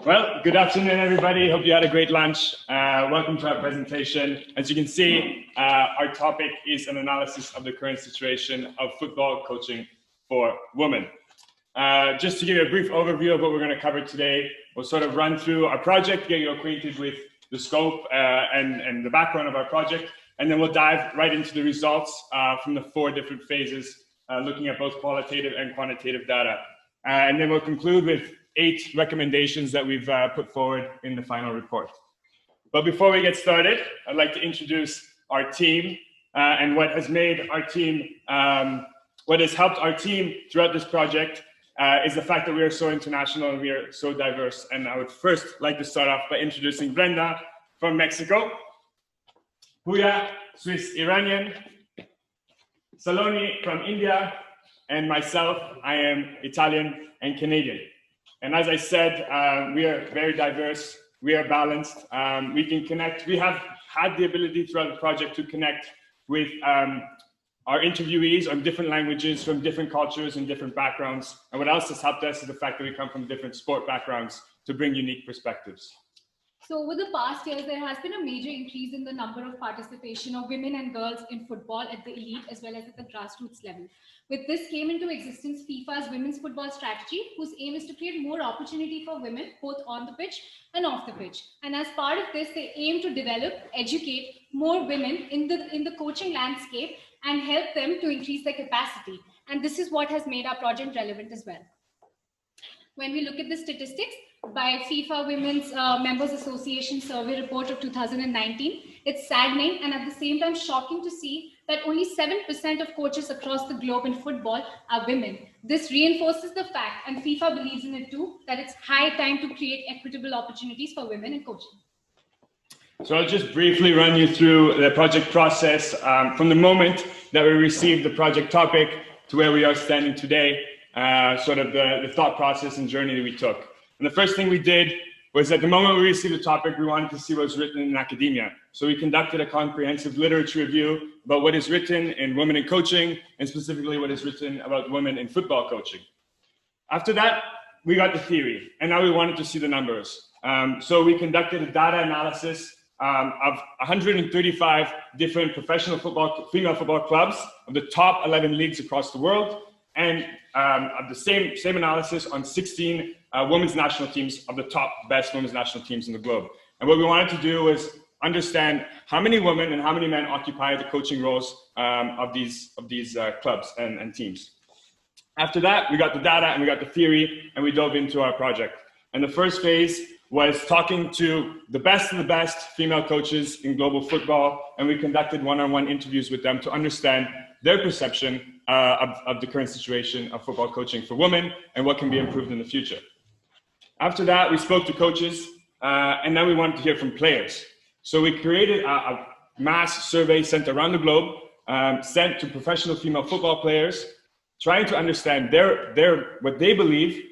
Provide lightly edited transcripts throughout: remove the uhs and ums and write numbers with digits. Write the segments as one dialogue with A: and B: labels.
A: Well, good afternoon, everybody. Hope you had a great lunch. Welcome to our presentation. As you can see, our topic is an analysis of the current situation of football coaching for women. Just to give you a brief overview of what we're going to cover today, we'll sort of run through our project, get you acquainted with the scope and the background of our project, and then we'll dive right into the results from the 4 different phases, looking at both qualitative and quantitative data. And then we'll conclude with 8 recommendations that we've put forward in the final report. But before we get started, I'd like to introduce our team and what has made our team, what has helped our team throughout this project is the fact that we are so international and we are so diverse. And I would first like to start off by introducing Brenda from Mexico, Huya, Swiss-Iranian, Saloni from India, and myself, I am Italian and Canadian. And as I said, we are very diverse, we are balanced, we can connect. We have had the ability throughout the project to connect with our interviewees on different languages from different cultures and different backgrounds. And what else has helped us is the fact that we come from different sport backgrounds to bring unique perspectives.
B: So over the past years, there has been a major increase in the number of participation of women and girls in football at the elite as well as at the grassroots level. With this came into existence FIFA's women's football strategy, whose aim is to create more opportunity for women, both on the pitch and off the pitch. And as part of this, they aim to develop, educate more women in the coaching landscape and help them to increase their capacity. And this is what has made our project relevant as well. When we look at the statistics, by FIFA Women's Members Association survey report of 2019, it's saddening and at the same time shocking to see that only 7% of coaches across the globe in football are women. This reinforces the fact, and FIFA believes in it too, that it's high time to create equitable opportunities for women in coaching.
A: So I'll just briefly run you through the project process from the moment that we received the project topic to where we are standing today, sort of the thought process and journey that we took. And the first thing we did was at the moment we received the topic, we wanted to see what was written in academia. So we conducted a comprehensive literature review about what is written in women in coaching and specifically what is written about women in football coaching. After that, we got the theory and now we wanted to see the numbers. So we conducted a data analysis of 135 different professional female football clubs of the top 11 leagues across the world, and of the same analysis on 16 women's national teams of the top best women's national teams in the globe. And what we wanted to do was understand how many women and how many men occupy the coaching roles of these clubs and teams. After that, we got the data and we got the theory and we dove into our project. And the first phase was talking to the best of the best female coaches in global football, and we conducted one-on-one interviews with them to understand their perception of the current situation of football coaching for women and what can be improved in the future. After that, we spoke to coaches, and then we wanted to hear from players. So we created a mass survey sent around the globe, sent to professional female football players, trying to understand what they believe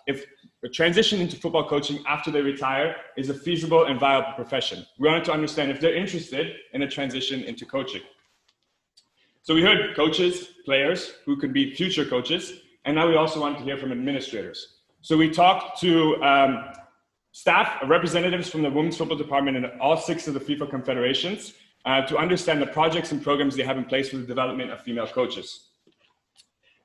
A: if a transition into football coaching after they retire is a feasible and viable profession. We wanted to understand if they're interested in a transition into coaching. So we heard coaches, players who could be future coaches, and now we also wanted to hear from administrators. So we talked to staff, representatives from the women's football department in all 6 of the FIFA confederations to understand the projects and programs they have in place for the development of female coaches.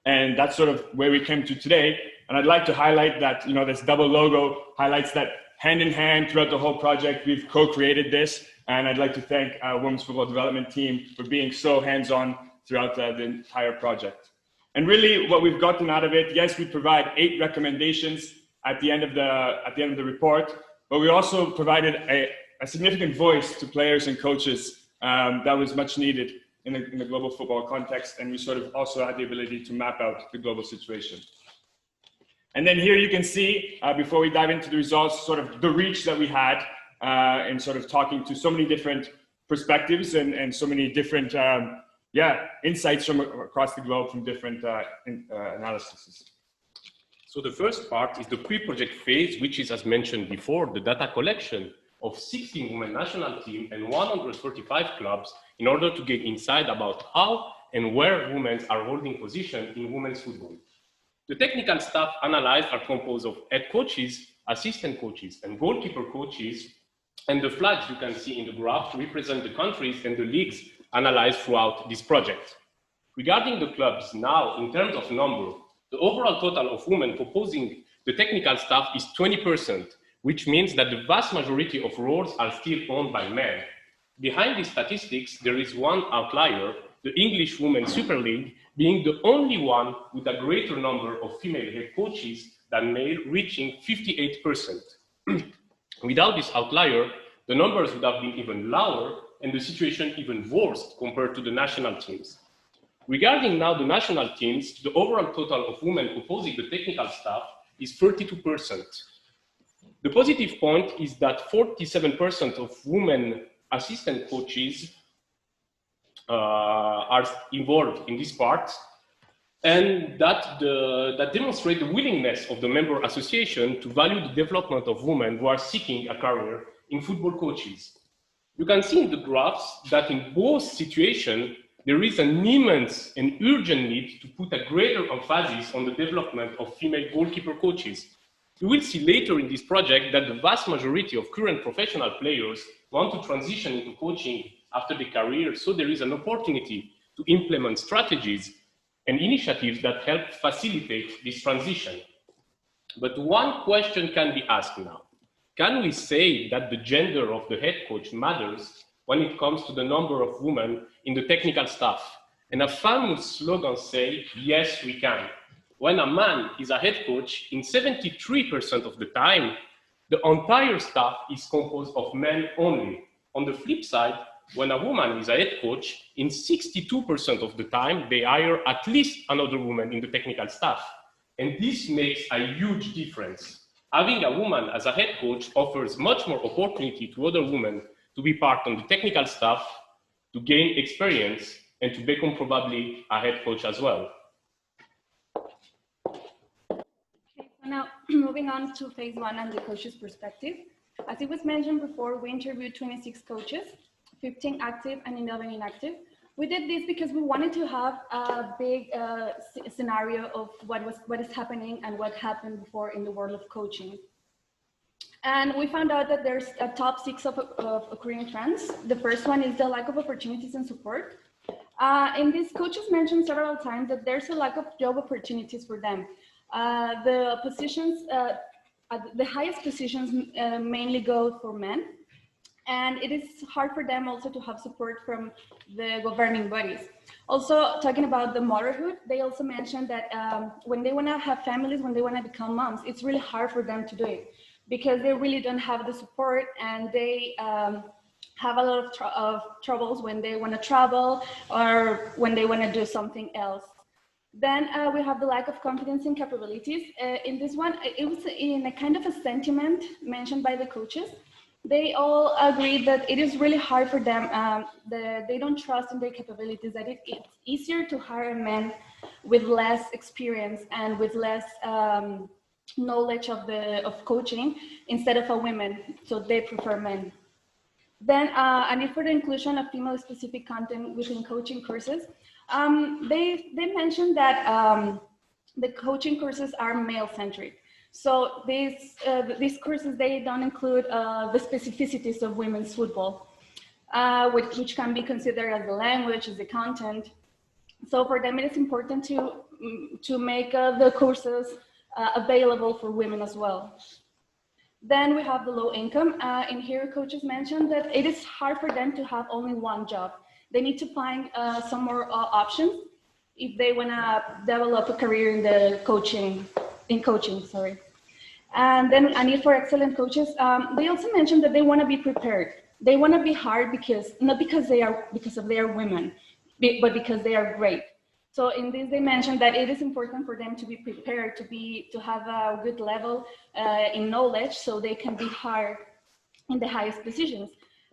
A: And that's sort of where we came to today. And I'd like to highlight that, this double logo highlights that hand in hand throughout the whole project, we've co-created this. And I'd like to thank our women's football development team for being so hands-on throughout the entire project. And really what we've gotten out of it, yes, we provide 8 recommendations at the end of the report, but we also provided a significant voice to players and coaches that was much needed in the global football context. And we sort of also had the ability to map out the global situation. And then here you can see, before we dive into the results, sort of the reach that we had in sort of talking to so many different perspectives and so many different insights from across the globe from different analyses.
C: So the first part is the pre-project phase, which is, as mentioned before, the data collection of 16 women national teams and 135 clubs in order to get insight about how and where women are holding position in women's football. The technical staff analyzed are composed of head coaches, assistant coaches, and goalkeeper coaches, and the flags you can see in the graph represent the countries and the leagues analyzed throughout this project. Regarding the clubs now, in terms of number, the overall total of women composing the technical staff is 20%, which means that the vast majority of roles are still owned by men. Behind these statistics, there is one outlier, the English Women's Super League, being the only one with a greater number of female head coaches than male, reaching 58%. Without this outlier, the numbers would have been even lower and the situation even worse compared to the national teams. Regarding now the national teams, the overall total of women composing the technical staff is 32%. The positive point is that 47% of women assistant coaches are involved in this part, and that demonstrates the willingness of the member association to value the development of women who are seeking a career in football coaches. You can see in the graphs that in both situations, there is an immense and urgent need to put a greater emphasis on the development of female goalkeeper coaches. You will see later in this project that the vast majority of current professional players want to transition into coaching after their career, so there is an opportunity to implement strategies and initiatives that help facilitate this transition. But one question can be asked now. Can we say that the gender of the head coach matters when it comes to the number of women in the technical staff? And a famous slogan says, yes, we can. When a man is a head coach, in 73% of the time, the entire staff is composed of men only. On the flip side, when a woman is a head coach, in 62% of the time, they hire at least another woman in the technical staff. And this makes a huge difference. Having a woman as a head coach offers much more opportunity to other women to be part of the technical staff, to gain experience, and to become probably a head coach as well.
D: Okay, so now moving on to phase one and the coach's perspective. As it was mentioned before, we interviewed 26 coaches, 15 active and 11 inactive. We did this because we wanted to have a big scenario of what is happening and what happened before in the world of coaching. And we found out that there's a top 6 of occurring trends. The first one is the lack of opportunities and support. And these coaches mentioned several times that there's a lack of job opportunities for them. The positions, the highest positions mainly go for men. And it is hard for them also to have support from the governing bodies. Also, talking about the motherhood, they also mentioned that when they want to have families, when they want to become moms, it's really hard for them to do it because they really don't have the support, and they have a lot of troubles when they want to travel or when they want to do something else. Then we have the lack of confidence in capabilities. In this one, it was in a kind of a sentiment mentioned by the coaches. They all agreed that it is really hard for them, they don't trust in their capabilities, that it's easier to hire men with less experience and with less knowledge of coaching instead of a women, so they prefer men. Then a need for the inclusion of female-specific content within coaching courses. They mentioned that the coaching courses are male-centric. So these courses, they don't include the specificities of women's football, which can be considered as the language, as the content. So for them, it is important to make the courses available for women as well. Then we have the low income. In here, coaches mentioned that it is hard for them to have only one job. They need to find some more options if they want to develop a career in the coaching. And then a need for excellent coaches. They also mentioned that they want to be prepared. They want to be hired not because of their women, but because they are great. So in this, they mentioned that it is important for them to be prepared, to have a good level in knowledge, so they can be hired in the highest positions.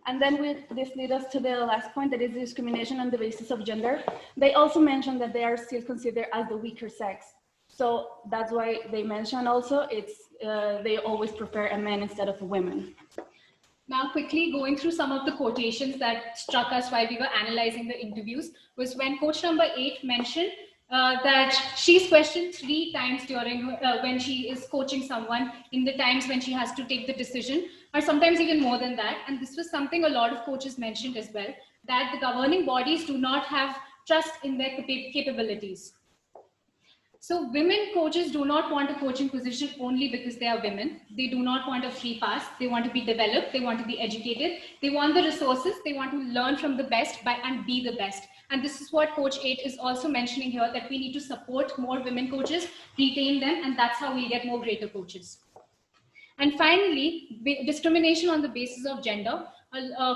D: And then this leads us to the last point, that is discrimination on the basis of gender. They also mentioned that they are still considered as the weaker sex. So that's why they mentioned also they always prefer a man instead of a woman.
B: Now, quickly going through some of the quotations that struck us while we were analyzing the interviews was when coach number 8 mentioned that she's questioned 3 times during when she is coaching someone, in the times when she has to take the decision, or sometimes even more than that. And this was something a lot of coaches mentioned as well, that the governing bodies do not have trust in their capabilities. So women coaches do not want a coaching position only because they are women. They do not want a free pass. They want to be developed. They want to be educated. They want the resources. They want to learn from the best and be the best. And this is what Coach 8 is also mentioning here, that we need to support more women coaches, retain them, and that's how we get more greater coaches. And finally, discrimination on the basis of gender.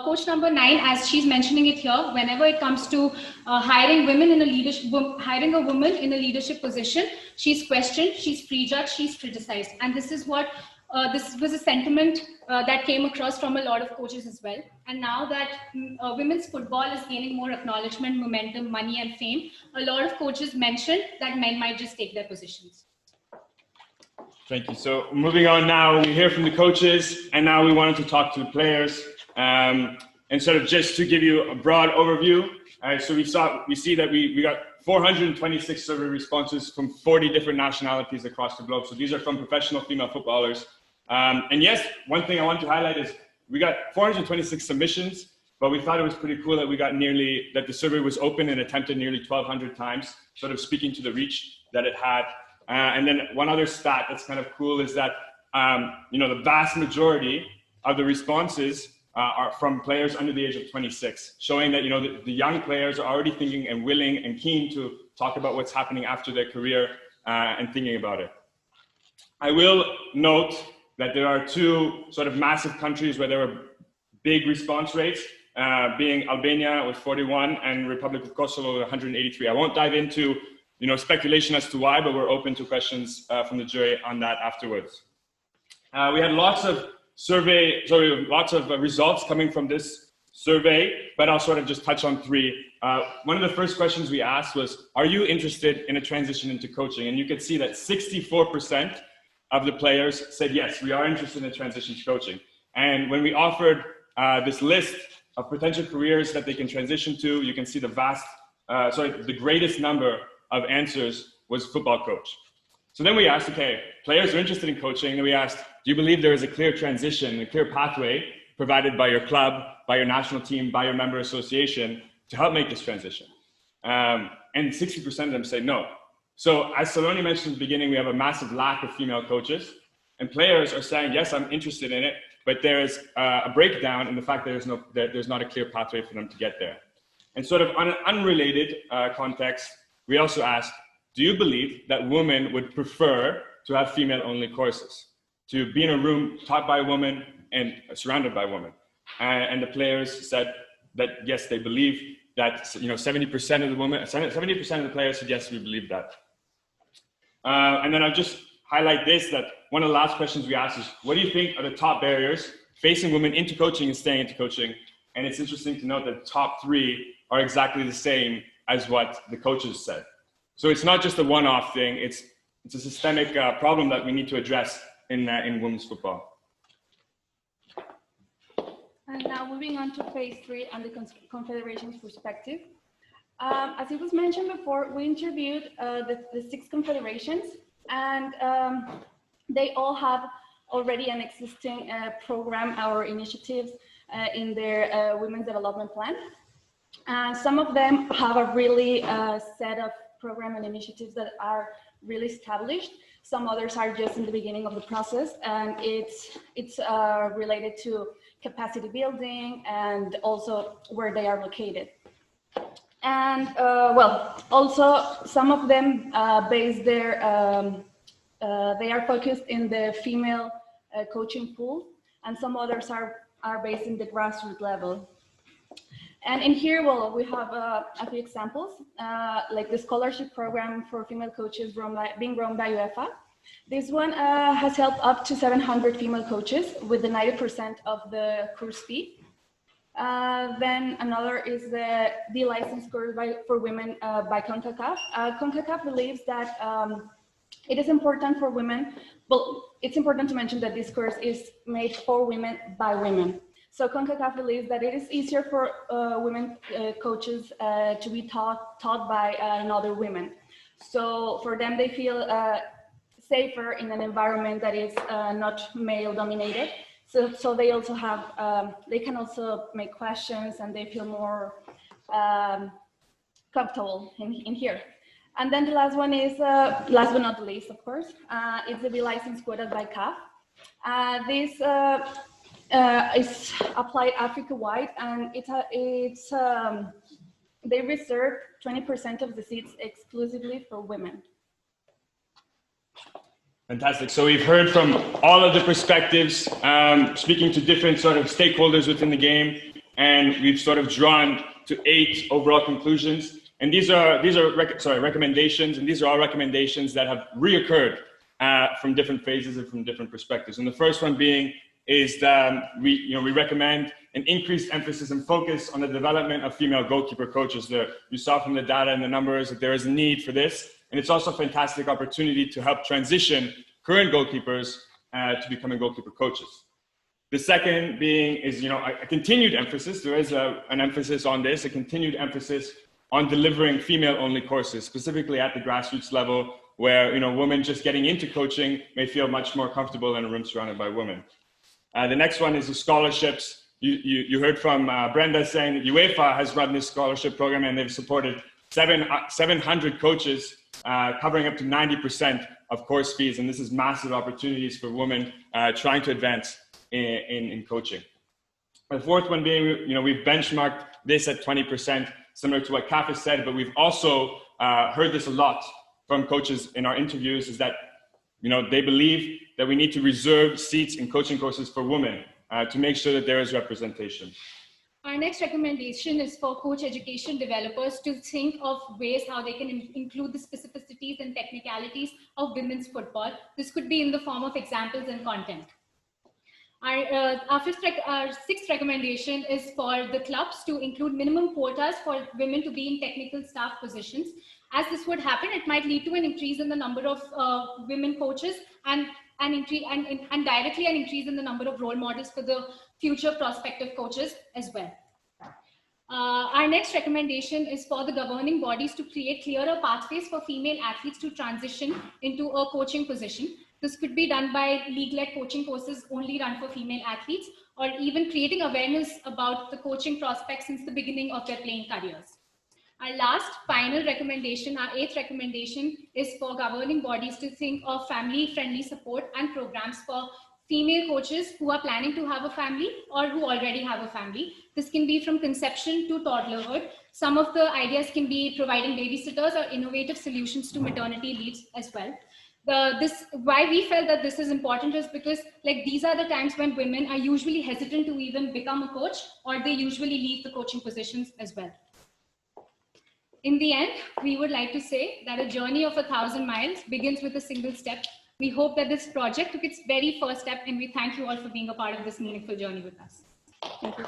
B: Coach number 9, as she's mentioning it here, whenever it comes to hiring women in a leadership, hiring a woman in a leadership position, she's questioned, she's prejudged, she's criticized. And this is what, this was a sentiment that came across from a lot of coaches as well. And now that women's football is gaining more acknowledgement, momentum, money, and fame, a lot of coaches mentioned that men might just take their positions.
A: Thank you. So moving on now, we hear from the coaches, and now we wanted to talk to the players. And sort of just to give you a broad overview, so we see that we got 426 survey responses from 40 different nationalities across the globe. So these are from professional female footballers. And yes, one thing I want to highlight is we got 426 submissions, but we thought it was pretty cool that we got that the survey was open and attempted nearly 1,200 times, sort of speaking to the reach that it had. And then one other stat that's kind of cool is that, the vast majority of the responses are from players under the age of 26, showing that, the young players are already thinking and willing and keen to talk about what's happening after their career and thinking about it. I will note that there are 2 sort of massive countries where there were big response rates, being Albania with 41 and Republic of Kosovo with 183. I won't dive into speculation as to why, but we're open to questions from the jury on that afterwards. We had lots of results coming from this survey, but I'll sort of just touch on 3. One of the first questions we asked was, are you interested in a transition into coaching? And you could see that 64% of the players said, yes, we are interested in a transition to coaching. And when we offered this list of potential careers that they can transition to, you can see the greatest number of answers was football coach. So then we asked, okay, players are interested in coaching, and we asked, do you believe there is a clear transition, a clear pathway provided by your club, by your national team, by your member association to help make this transition? And 60% of them say no. So as Saloni mentioned at the beginning, we have a massive lack of female coaches, and players are saying, yes, I'm interested in it, but there is a breakdown in the fact that there's not a clear pathway for them to get there. And sort of on an unrelated context, we also asked, do you believe that women would prefer to have female-only courses, to be in a room taught by a woman and surrounded by women? And the players said that, yes, they believe that, 70% of the players said, yes, we believe that. And then I'll just highlight this, that one of the last questions we asked is, what do you think are the top barriers facing women into coaching and staying into coaching? And it's interesting to note that the top 3 are exactly the same as what the coaches said. So it's not just a one-off thing, it's a systemic problem that we need to address in women's football.
D: And now moving on to phase 3 and the confederation's perspective. As it was mentioned before, we interviewed the 6 confederations, and they all have already an existing program or initiatives in their women's development plan. Some of them have a really set of program and initiatives that are really established. Some others are just in the beginning of the process, and it's related to capacity building and also where they are located. And also some of them base their, they are focused in the female coaching pool, and some others are based in the grassroots level. And in here, we have a few examples, like the scholarship program for female coaches being run by UEFA. This one has helped up to 700 female coaches with the 90% of the course fee. Then another is the license course for women by CONCACAF. CONCACAF believes that it is important for women, well, it's important to mention that this course is made for women by women. So CONCACAF believes that it is easier for women coaches to be taught by another women. So for them, they feel safer in an environment that is not male dominated. So they also have, they can also make questions and they feel more comfortable in here. And then the last one is, last but not the least, of course, it's the B-license quota by CAF. This is applied Africa-wide, and they reserve 20% of the seats exclusively for women.
A: Fantastic. So we've heard from all of the perspectives, speaking to different sort of stakeholders within the game, and we've sort of drawn to 8 overall conclusions. And these are recommendations, and these are all recommendations that have reoccurred from different phases and from different perspectives. And the first one being is that we recommend an increased emphasis and focus on the development of female goalkeeper coaches. You saw from the data and the numbers that there is a need for this. And it's also a fantastic opportunity to help transition current goalkeepers to becoming goalkeeper coaches. The second being is, a continued emphasis. There is an emphasis on this, a continued emphasis on delivering female-only courses, specifically at the grassroots level, where women just getting into coaching may feel much more comfortable in a room surrounded by women. The next one is the scholarships. You heard from Brenda saying that UEFA has run this scholarship program, and they've supported 700 coaches, covering up to 90% of course fees. And this is massive opportunities for women trying to advance in coaching. The fourth one being, we've benchmarked this at 20%, similar to what CAF has said, but we've also heard this a lot from coaches in our interviews, is that they believe that we need to reserve seats in coaching courses for women to make sure that there is representation.
B: Our next recommendation is for coach education developers to think of ways how they can include the specificities and technicalities of women's football. This could be in the form of examples and content. Our sixth recommendation is for the clubs to include minimum quotas for women to be in technical staff positions. As this would happen, it might lead to an increase in the number of women coaches and directly an increase in the number of role models for the future prospective coaches as well. Our next recommendation is for the governing bodies to create clearer pathways for female athletes to transition into a coaching position. This could be done by league-led coaching courses only run for female athletes, or even creating awareness about the coaching prospects since the beginning of their playing careers. Our last final recommendation, our eighth recommendation, is for governing bodies to think of family-friendly support and programs for female coaches who are planning to have a family or who already have a family. This can be from conception to toddlerhood. Some of the ideas can be providing babysitters or innovative solutions to maternity leaves as well. Why we felt that this is important is because these are the times when women are usually hesitant to even become a coach, or they usually leave the coaching positions as well. In the end, we would like to say that a journey of 1,000 miles begins with a single step. We hope that this project took its very first step, and we thank you all for being a part of this meaningful journey with us. Thank you.